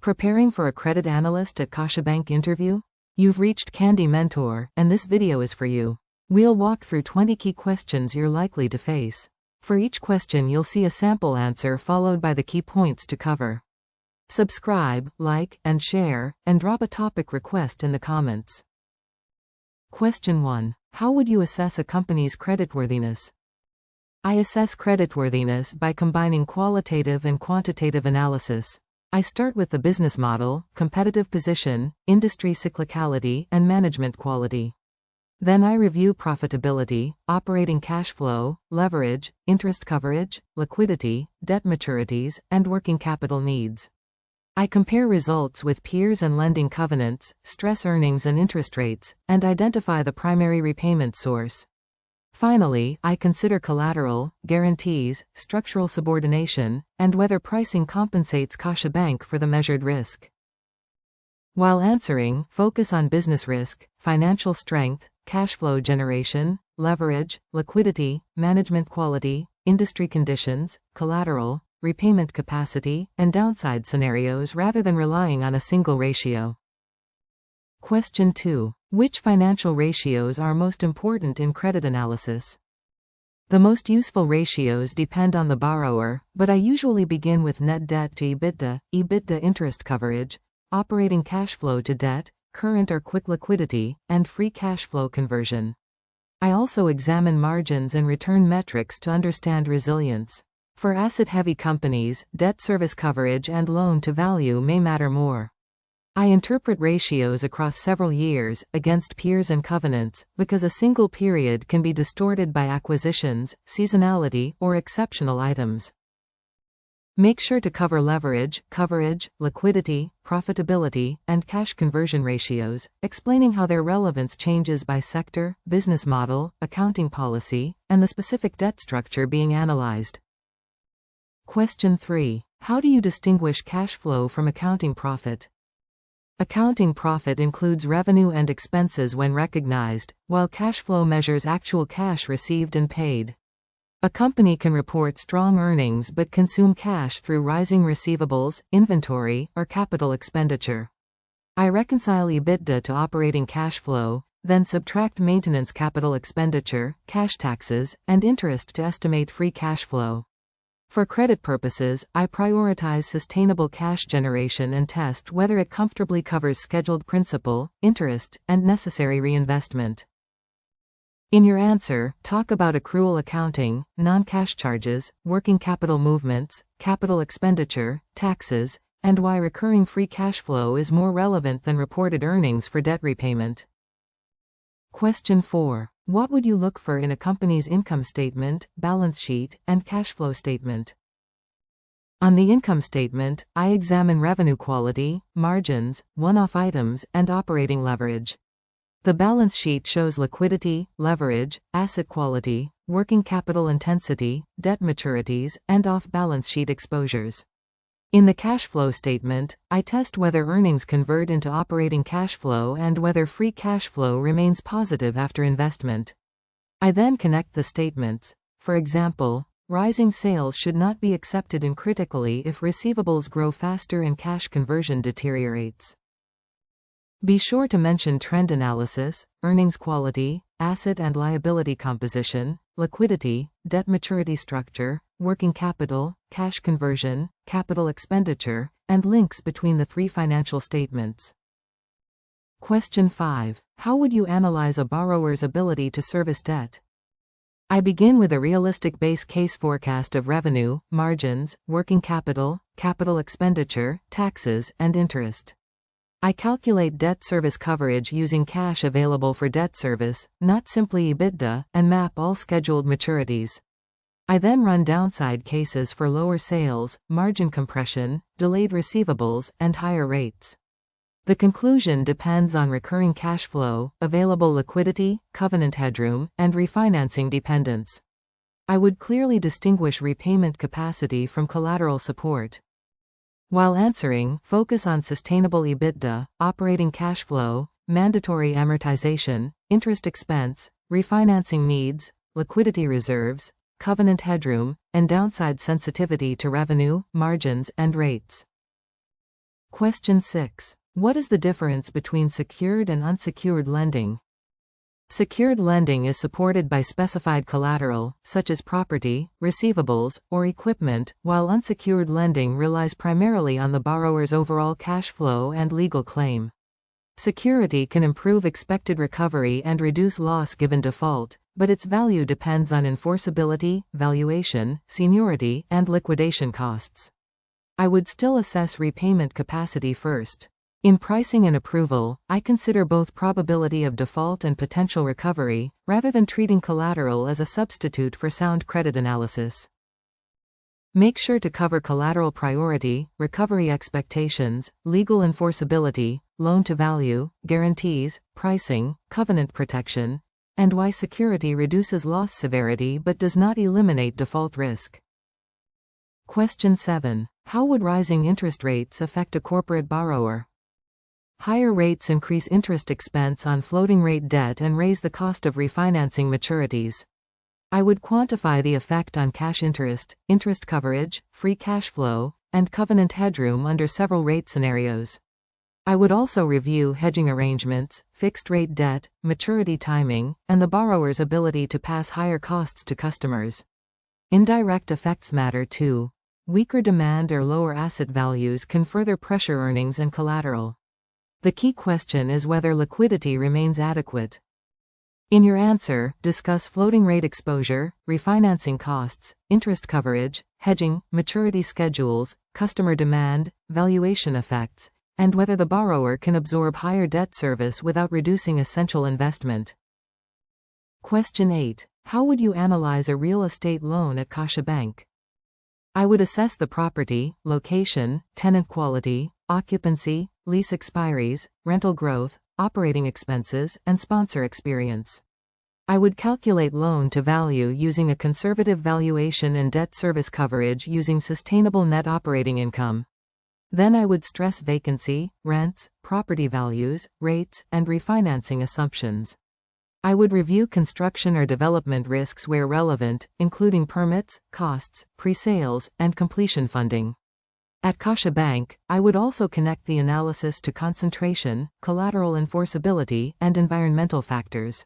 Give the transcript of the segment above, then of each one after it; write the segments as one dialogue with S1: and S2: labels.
S1: Preparing for a credit analyst at CaixaBank interview? You've reached Candy Mentor, and this video is for you. We'll walk through 20 key questions you're likely to face. For each question you'll see a sample answer followed by the key points to cover. Subscribe, like, and share, and drop a topic request in the comments. Question 1. How would you assess a company's creditworthiness? I assess creditworthiness by combining qualitative and quantitative analysis. I start with the business model, competitive position, industry cyclicality, and management quality. Then I review profitability, operating cash flow, leverage, interest coverage, liquidity, debt maturities, and working capital needs. I compare results with peers and lending covenants, stress earnings and interest rates, and identify the primary repayment source. Finally, I consider collateral, guarantees, structural subordination, and whether pricing compensates CaixaBank for the measured risk. While answering, focus on business risk, financial strength, cash flow generation, leverage, liquidity, management quality, industry conditions, collateral, repayment capacity, and downside scenarios rather than relying on a single ratio. Question 2. Which financial ratios are most important in credit analysis? The most useful ratios depend on the borrower, but I usually begin with net debt to EBITDA, EBITDA interest coverage, operating cash flow to debt, current or quick liquidity, and free cash flow conversion. I also examine margins and return metrics to understand resilience. For asset-heavy companies, debt service coverage and loan-to-value may matter more. I interpret ratios across several years, against peers and covenants, because a single period can be distorted by acquisitions, seasonality, or exceptional items. Make sure to cover leverage, coverage, liquidity, profitability, and cash conversion ratios, explaining how their relevance changes by sector, business model, accounting policy, and the specific debt structure being analyzed. Question 3. How do you distinguish cash flow from accounting profit? Accounting profit includes revenue and expenses when recognized, while cash flow measures actual cash received and paid. A company can report strong earnings but consume cash through rising receivables, inventory, or capital expenditure. I reconcile EBITDA to operating cash flow, then subtract maintenance capital expenditure, cash taxes, and interest to estimate free cash flow. For credit purposes, I prioritize sustainable cash generation and test whether it comfortably covers scheduled principal, interest, and necessary reinvestment. In your answer, talk about accrual accounting, non-cash charges, working capital movements, capital expenditure, taxes, and why recurring free cash flow is more relevant than reported earnings for debt repayment. Question 4. What would you look for in a company's income statement, balance sheet, and cash flow statement? On the income statement, I examine revenue quality, margins, one-off items, and operating leverage. The balance sheet shows liquidity, leverage, asset quality, working capital intensity, debt maturities, and off-balance sheet exposures. In the cash flow statement, I test whether earnings convert into operating cash flow and whether free cash flow remains positive after investment. I then connect the statements. For example, rising sales should not be accepted uncritically if receivables grow faster and cash conversion deteriorates. Be sure to mention trend analysis, earnings quality, asset and liability composition, liquidity, debt maturity structure, working capital, cash conversion, capital expenditure, and links between the three financial statements. Question 5. How would you analyze a borrower's ability to service debt? I begin with a realistic base case forecast of revenue, margins, working capital, capital expenditure, taxes, and interest. I calculate debt service coverage using cash available for debt service, not simply EBITDA, and map all scheduled maturities. I then run downside cases for lower sales, margin compression, delayed receivables, and higher rates. The conclusion depends on recurring cash flow, available liquidity, covenant headroom, and refinancing dependence. I would clearly distinguish repayment capacity from collateral support. While answering, focus on sustainable EBITDA, operating cash flow, mandatory amortization, interest expense, refinancing needs, liquidity reserves, covenant headroom, and downside sensitivity to revenue, margins, and rates. Question 6. What is the difference between secured and unsecured lending? Secured lending is supported by specified collateral, such as property, receivables, or equipment, while unsecured lending relies primarily on the borrower's overall cash flow and legal claim. Security can improve expected recovery and reduce loss given default, but its value depends on enforceability, valuation, seniority, and liquidation costs. I would still assess repayment capacity first. In pricing and approval, I consider both probability of default and potential recovery, rather than treating collateral as a substitute for sound credit analysis. Make sure to cover collateral priority, recovery expectations, legal enforceability, loan-to-value, guarantees, pricing, covenant protection, and why security reduces loss severity but does not eliminate default risk. Question 7. How would rising interest rates affect a corporate borrower? Higher rates increase interest expense on floating rate debt and raise the cost of refinancing maturities. I would quantify the effect on cash interest, interest coverage, free cash flow, and covenant headroom under several rate scenarios. I would also review hedging arrangements, fixed rate debt, maturity timing, and the borrower's ability to pass higher costs to customers. Indirect effects matter too. Weaker demand or lower asset values can further pressure earnings and collateral. The key question is whether liquidity remains adequate. In your answer, discuss floating rate exposure, refinancing costs, interest coverage, hedging, maturity schedules, customer demand, valuation effects, and whether the borrower can absorb higher debt service without reducing essential investment. Question 8. How would you analyze a real estate loan at CaixaBank? I would assess the property, location, tenant quality, occupancy, lease expiries, rental growth, operating expenses, and sponsor experience. I would calculate loan-to-value using a conservative valuation and debt service coverage using sustainable net operating income. Then I would stress vacancy, rents, property values, rates, and refinancing assumptions. I would review construction or development risks where relevant, including permits, costs, pre-sales, and completion funding. At CaixaBank, I would also connect the analysis to concentration, collateral enforceability, and environmental factors.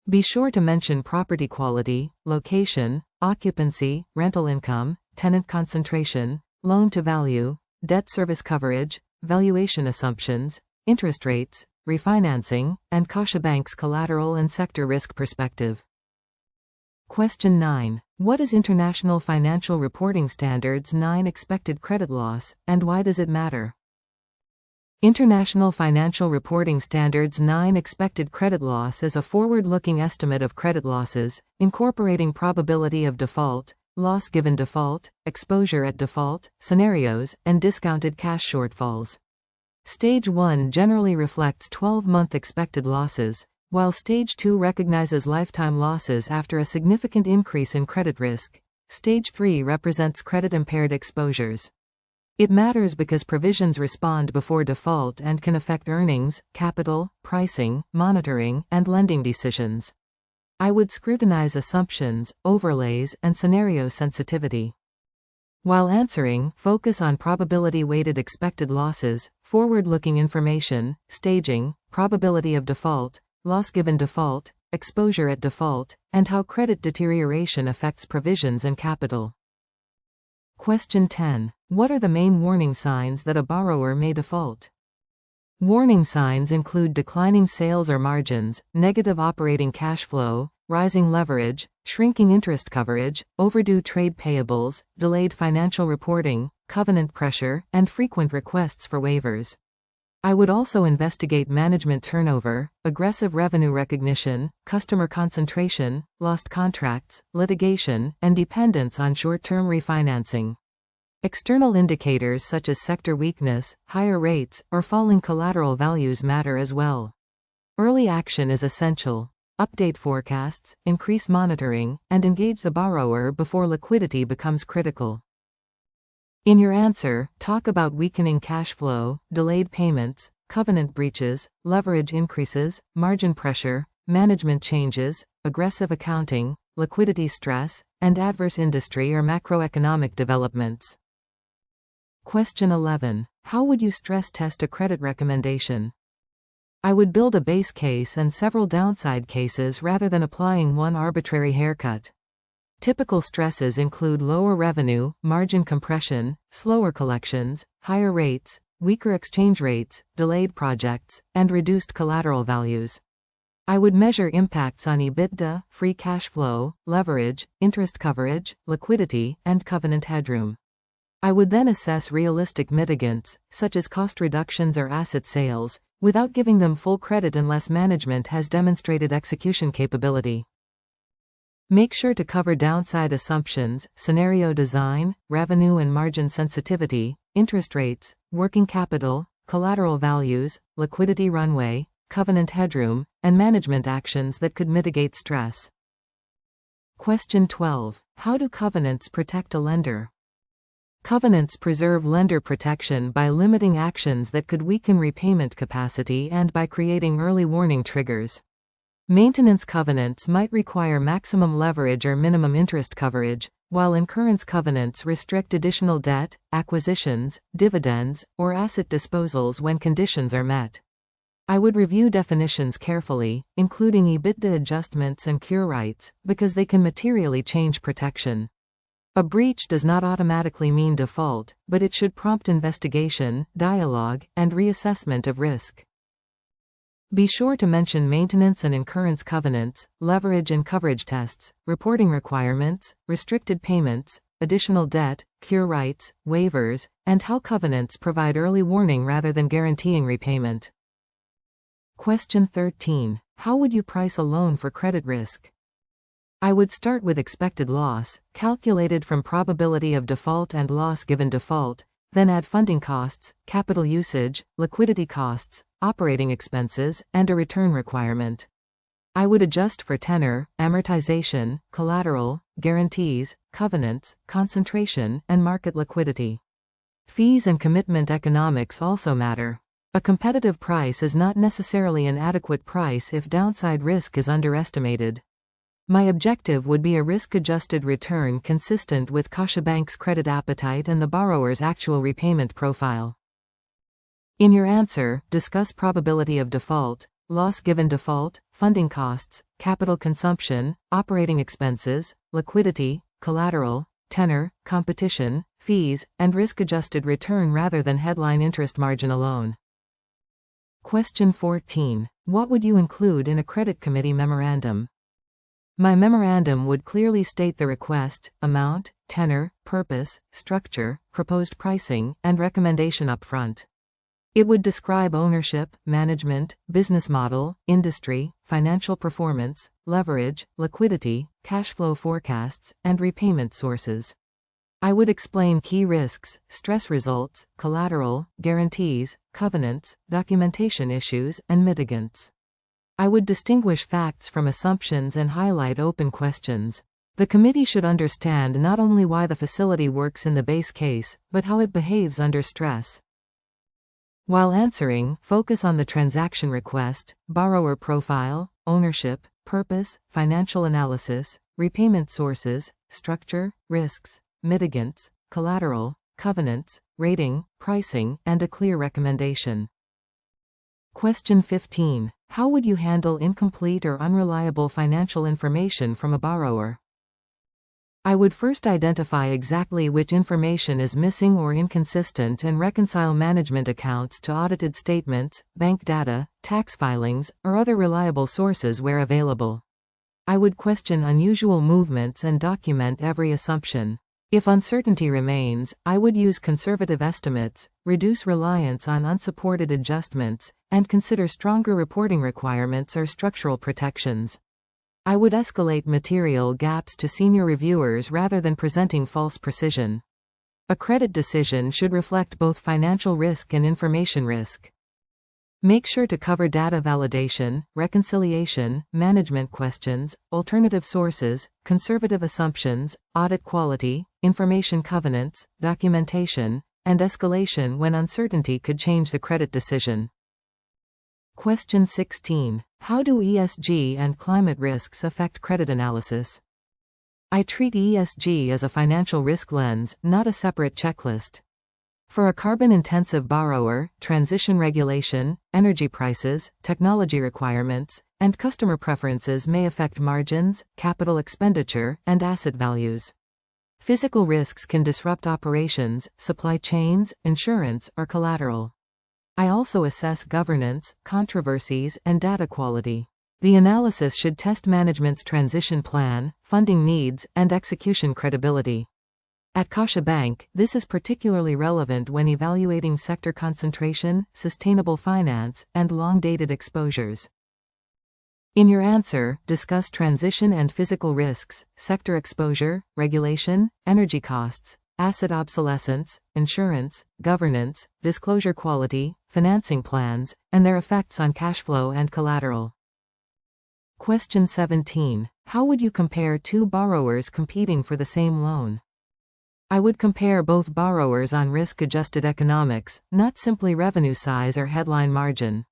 S1: Be sure to mention property quality, location, occupancy, rental income, tenant concentration, loan-to-value, debt service coverage, valuation assumptions, interest rates, refinancing, and CaixaBank's collateral and sector risk perspective. Question 9. What is International Financial Reporting Standards 9 expected credit loss, and why does it matter? International Financial Reporting Standards 9 expected credit loss is a forward-looking estimate of credit losses, incorporating probability of default, loss given default, exposure at default, scenarios, and discounted cash shortfalls. Stage 1 generally reflects 12-month expected losses, while Stage 2 recognizes lifetime losses after a significant increase in credit risk. Stage 3 represents credit-impaired exposures. It matters because provisions respond before default and can affect earnings, capital, pricing, monitoring, and lending decisions. I would scrutinize assumptions, overlays, and scenario sensitivity. While answering, focus on probability-weighted expected losses, forward-looking information, staging, probability of default, loss given default, exposure at default, and how credit deterioration affects provisions and capital. Question 10. What are the main warning signs that a borrower may default? Warning signs include declining sales or margins, negative operating cash flow, rising leverage, shrinking interest coverage, overdue trade payables, delayed financial reporting, covenant pressure, and frequent requests for waivers. I would also investigate management turnover, aggressive revenue recognition, customer concentration, lost contracts, litigation, and dependence on short-term refinancing. External indicators such as sector weakness, higher rates, or falling collateral values matter as well. Early action is essential. Update forecasts, increase monitoring, and engage the borrower before liquidity becomes critical. In your answer, talk about weakening cash flow, delayed payments, covenant breaches, leverage increases, margin pressure, management changes, aggressive accounting, liquidity stress, and adverse industry or macroeconomic developments. Question 11. How would you stress test a credit recommendation? I would build a base case and several downside cases rather than applying one arbitrary haircut. Typical stresses include lower revenue, margin compression, slower collections, higher rates, weaker exchange rates, delayed projects, and reduced collateral values. I would measure impacts on EBITDA, free cash flow, leverage, interest coverage, liquidity, and covenant headroom. I would then assess realistic mitigants, such as cost reductions or asset sales, without giving them full credit unless management has demonstrated execution capability. Make sure to cover downside assumptions, scenario design, revenue and margin sensitivity, interest rates, working capital, collateral values, liquidity runway, covenant headroom, and management actions that could mitigate stress. Question 12. How do covenants protect a lender? Covenants preserve lender protection by limiting actions that could weaken repayment capacity and by creating early warning triggers. Maintenance covenants might require maximum leverage or minimum interest coverage, while incurrence covenants restrict additional debt, acquisitions, dividends, or asset disposals when conditions are met. I would review definitions carefully, including EBITDA adjustments and cure rights, because they can materially change protection. A breach does not automatically mean default, but it should prompt investigation, dialogue, and reassessment of risk. Be sure to mention maintenance and incurrence covenants, leverage and coverage tests, reporting requirements, restricted payments, additional debt, cure rights, waivers, and how covenants provide early warning rather than guaranteeing repayment. Question 13. How would you price a loan for credit risk? I would start with expected loss, calculated from probability of default and loss given default, then add funding costs, capital usage, liquidity costs, operating expenses, and a return requirement. I would adjust for tenor, amortization, collateral, guarantees, covenants, concentration, and market liquidity. Fees and commitment economics also matter. A competitive price is not necessarily an adequate price if downside risk is underestimated. My objective would be a risk-adjusted return consistent with CaixaBank's credit appetite and the borrower's actual repayment profile. In your answer, discuss probability of default, loss given default, funding costs, capital consumption, operating expenses, liquidity, collateral, tenor, competition, fees, and risk-adjusted return rather than headline interest margin alone. Question 14. What would you include in a credit committee memorandum? My memorandum would clearly state the request, amount, tenor, purpose, structure, proposed pricing, and recommendation upfront. It would describe ownership, management, business model, industry, financial performance, leverage, liquidity, cash flow forecasts, and repayment sources. I would explain key risks, stress results, collateral, guarantees, covenants, documentation issues, and mitigants. I would distinguish facts from assumptions and highlight open questions. The committee should understand not only why the facility works in the base case, but how it behaves under stress. While answering, focus on the transaction request, borrower profile, ownership, purpose, financial analysis, repayment sources, structure, risks, mitigants, collateral, covenants, rating, pricing, and a clear recommendation. Question 15. How would you handle incomplete or unreliable financial information from a borrower? I would first identify exactly which information is missing or inconsistent and reconcile management accounts to audited statements, bank data, tax filings, or other reliable sources where available. I would question unusual movements and document every assumption. If uncertainty remains, I would use conservative estimates, reduce reliance on unsupported adjustments, and consider stronger reporting requirements or structural protections. I would escalate material gaps to senior reviewers rather than presenting false precision. A credit decision should reflect both financial risk and information risk. Make sure to cover data validation, reconciliation, management questions, alternative sources, conservative assumptions, audit quality, information covenants, documentation, and escalation when uncertainty could change the credit decision. Question 16. How do ESG and climate risks affect credit analysis? I treat ESG as a financial risk lens, not a separate checklist. For a carbon-intensive borrower, transition regulation, energy prices, technology requirements, and customer preferences may affect margins, capital expenditure, and asset values. Physical risks can disrupt operations, supply chains, insurance, or collateral. I also assess governance, controversies, and data quality. The analysis should test management's transition plan, funding needs, and execution credibility. At CaixaBank, this is particularly relevant when evaluating sector concentration, sustainable finance, and long-dated exposures. In your answer, discuss transition and physical risks, sector exposure, regulation, energy costs, asset obsolescence, insurance, governance, disclosure quality, financing plans, and their effects on cash flow and collateral. Question 17. How would you compare two borrowers competing for the same loan? I would compare both borrowers on risk-adjusted economics, not simply revenue size or headline margin.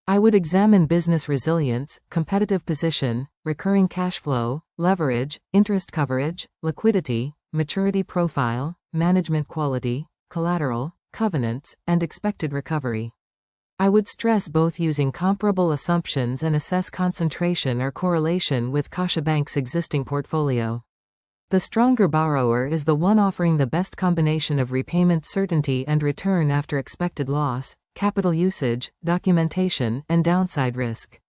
S1: I would examine business resilience, competitive position, recurring cash flow, leverage, interest coverage, liquidity, maturity profile, management quality, collateral, covenants, and expected recovery. I would stress both using comparable assumptions and assess concentration or correlation with CaixaBank's existing portfolio. The stronger borrower is the one offering the best combination of repayment certainty and return after expected loss, capital usage, documentation, and downside risk.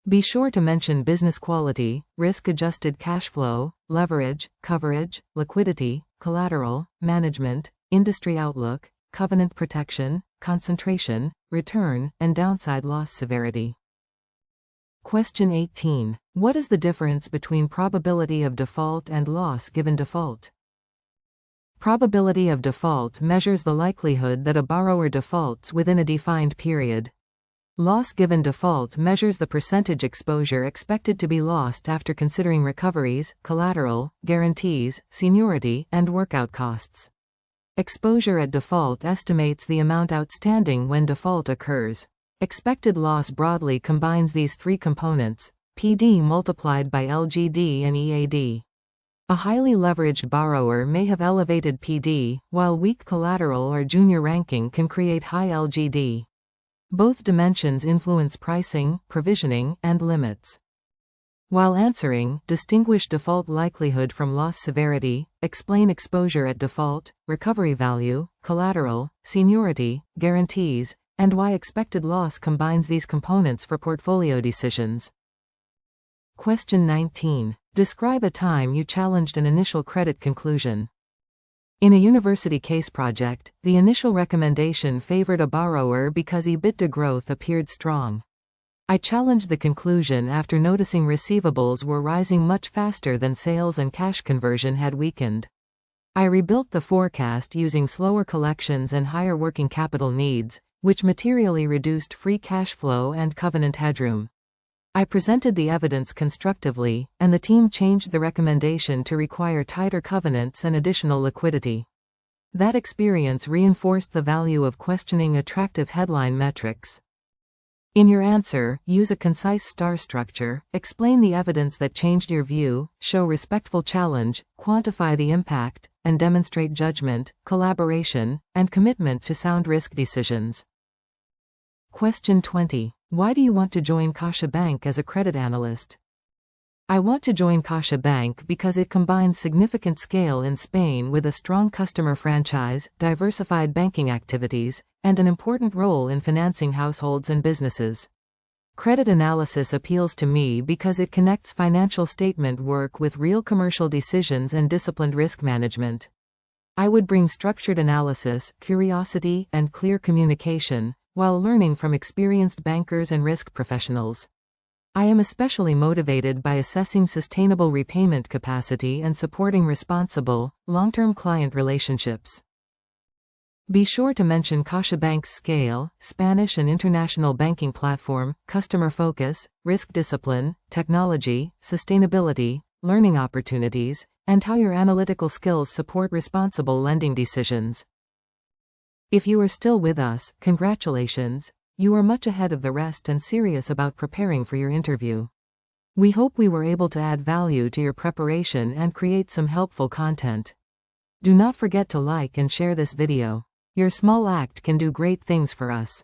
S1: Be sure to mention business quality, risk-adjusted cash flow, leverage, coverage, liquidity, collateral, management, industry outlook, covenant protection, concentration, return, and downside loss severity. Question 18. What is the difference between probability of default and loss given default? Probability of default measures the likelihood that a borrower defaults within a defined period. Loss given default measures the percentage exposure expected to be lost after considering recoveries, collateral, guarantees, seniority, and workout costs. Exposure at default estimates the amount outstanding when default occurs. Expected loss broadly combines these three components, PD multiplied by LGD and EAD. A highly leveraged borrower may have elevated PD, while weak collateral or junior ranking can create high LGD. Both dimensions influence pricing, provisioning, and limits. While answering, distinguish default likelihood from loss severity, explain exposure at default, recovery value, collateral, seniority, guarantees, and why expected loss combines these components for portfolio decisions. Question 19. Describe a time you challenged an initial credit conclusion. In a university case project, the initial recommendation favored a borrower because EBITDA growth appeared strong. I challenged the conclusion after noticing receivables were rising much faster than sales and cash conversion had weakened. I rebuilt the forecast using slower collections and higher working capital needs, which materially reduced free cash flow and covenant headroom. I presented the evidence constructively, and the team changed the recommendation to require tighter covenants and additional liquidity. That experience reinforced the value of questioning attractive headline metrics. In your answer, use a concise star structure, explain the evidence that changed your view, show respectful challenge, quantify the impact, and demonstrate judgment, collaboration, and commitment to sound risk decisions. Question 20. Why do you want to join CaixaBank as a credit analyst? I want to join CaixaBank because it combines significant scale in Spain with a strong customer franchise, diversified banking activities, and an important role in financing households and businesses. Credit analysis appeals to me because it connects financial statement work with real commercial decisions and disciplined risk management. I would bring structured analysis, curiosity, and clear communication, while learning from experienced bankers and risk professionals. I am especially motivated by assessing sustainable repayment capacity and supporting responsible, long-term client relationships. Be sure to mention CaixaBank's scale, Spanish and international banking platform, customer focus, risk discipline, technology, sustainability, learning opportunities, and how your analytical skills support responsible lending decisions. If you are still with us, congratulations, you are much ahead of the rest and serious about preparing for your interview. We hope we were able to add value to your preparation and create some helpful content. Do not forget to like and share this video. Your small act can do great things for us.